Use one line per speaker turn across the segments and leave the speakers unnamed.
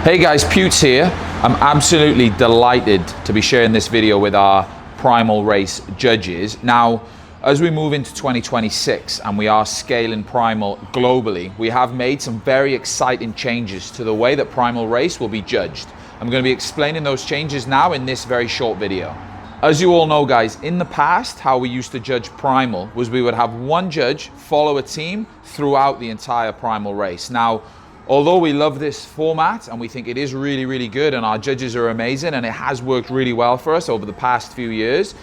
Hey guys, Putes here. I'm absolutely delighted to be sharing this video with our Primal Race judges. Now, as we move into 2026 and we are scaling Primal globally, we have made some very exciting changes to the way that Primal Race will be judged. I'm going to be explaining those changes now in this very short video. As you all know guys, in the past, how we used to judge Primal was we would have one judge follow a team throughout the entire Primal Race. Now, although we love this format and we think it is really good and our judges are amazing and it has worked really well for us over the past few years,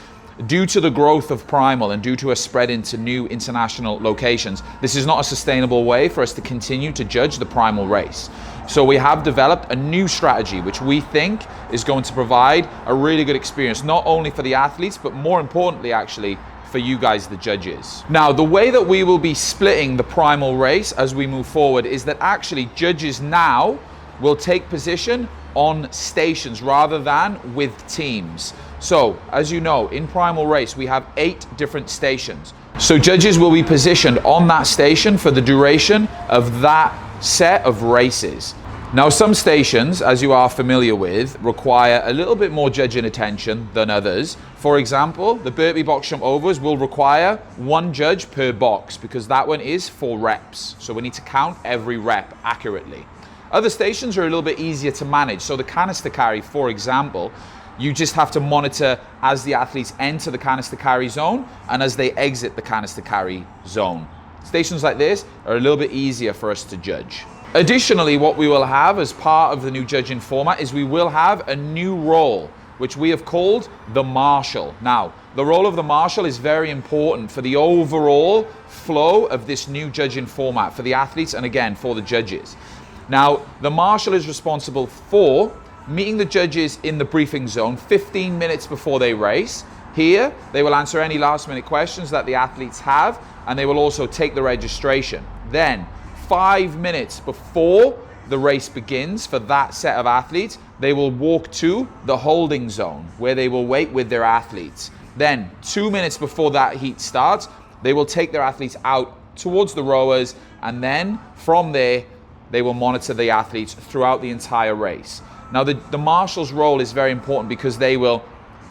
due to the growth of Primal and due to us spread into new international locations, this is not a sustainable way for us to continue to judge the Primal Race. So we have developed a new strategy which we think is going to provide a really good experience, not only for the athletes, but more importantly actually, for you guys, the judges. Now, the way that we will be splitting the Primal Race as we move forward is that actually judges now will take position on stations rather than with teams. So, as you know, in Primal Race, we have 8 different stations. So judges will be positioned on that station for the duration of that set of races. Now, some stations, as you are familiar with, require a little bit more judging attention than others. For example, the burpee box jump overs will require one judge per box because that one is for reps. So we need to count every rep accurately. Other stations are a little bit easier to manage. So the canister carry, for example, you just have to monitor as the athletes enter the canister carry zone and as they exit the canister carry zone. Stations like this are a little bit easier for us to judge. Additionally, what we will have as part of the new judging format is we will have a new role, which we have called the marshal. Now, the role of the marshal is very important for the overall flow of this new judging format for the athletes and again, for the judges. Now, the marshal is responsible for meeting the judges in the briefing zone 15 minutes before they race. Here, they will answer any last-minute questions that the athletes have, and they will also take the registration. Then, 5 minutes before the race begins for that set of athletes, they will walk to the holding zone where they will wait with their athletes. Then 2 minutes before that heat starts, they will take their athletes out towards the rowers, and then from there, they will monitor the athletes throughout the entire race. Now the marshal's role is very important because they will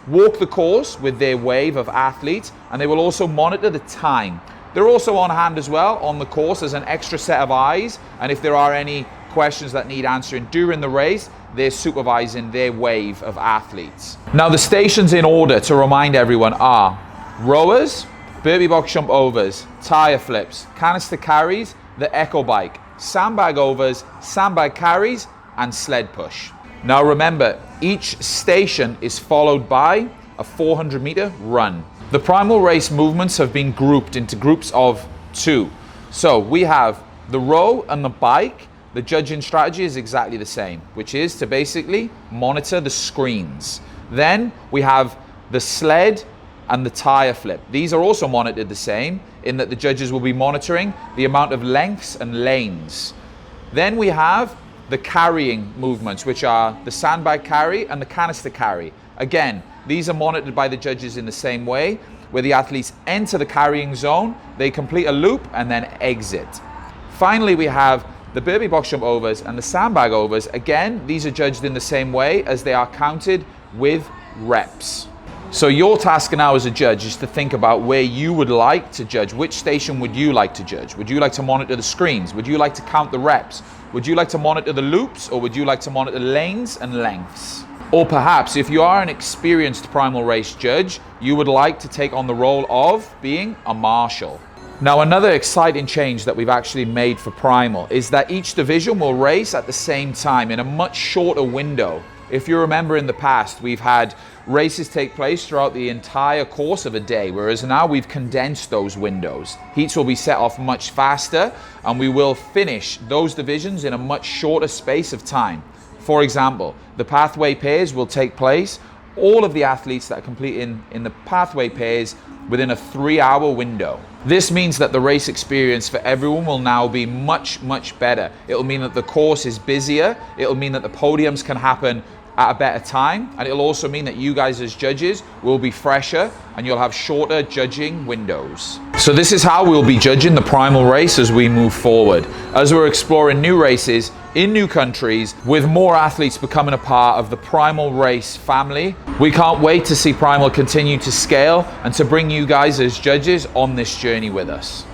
walk the course with their wave of athletes and they will also monitor the time. They're also on hand as well on the course as an extra set of eyes, and if there are any questions that need answering during the race, they're supervising their wave of athletes. Now the stations in order to remind everyone are rowers, burpee box jump overs, tire flips, canister carries, the echo bike, sandbag overs, sandbag carries, and sled push. Now remember, each station is followed by a 400-meter run. The Primal Race movements have been grouped into groups of 2. So we have the row and the bike. The judging strategy is exactly the same, which is to basically monitor the screens. Then we have the sled and the tire flip. These are also monitored the same in that the judges will be monitoring the amount of lengths and lanes. Then we have the carrying movements, which are the sandbag carry and the canister carry. Again, these are monitored by the judges in the same way, where the athletes enter the carrying zone, they complete a loop and then exit. Finally, we have the burpee box jump overs and the sandbag overs. Again, these are judged in the same way as they are counted with reps. So your task now as a judge is to think about where you would like to judge. Which station would you like to judge? Would you like to monitor the screens? Would you like to count the reps? Would you like to monitor the loops, or would you like to monitor lanes and lengths? Or perhaps if you are an experienced Primal Race judge, you would like to take on the role of being a marshal. Now, another exciting change that we've actually made for Primal is that each division will race at the same time in a much shorter window. If you remember in the past, we've had races take place throughout the entire course of a day, whereas now we've condensed those windows. Heats will be set off much faster and we will finish those divisions in a much shorter space of time. For example, the pathway pairs will take place, all of the athletes that are completing in the pathway pairs within a 3-hour window. This means that the race experience for everyone will now be much better. It'll mean that the course is busier. It'll mean that the podiums can happen at a better time, and it'll also mean that you guys as judges will be fresher and you'll have shorter judging windows. So this is how we'll be judging the Primal Race as we move forward, as we're exploring new races in new countries with more athletes becoming a part of the Primal Race family. We can't wait to see Primal continue to scale and to bring you guys as judges on this journey with us.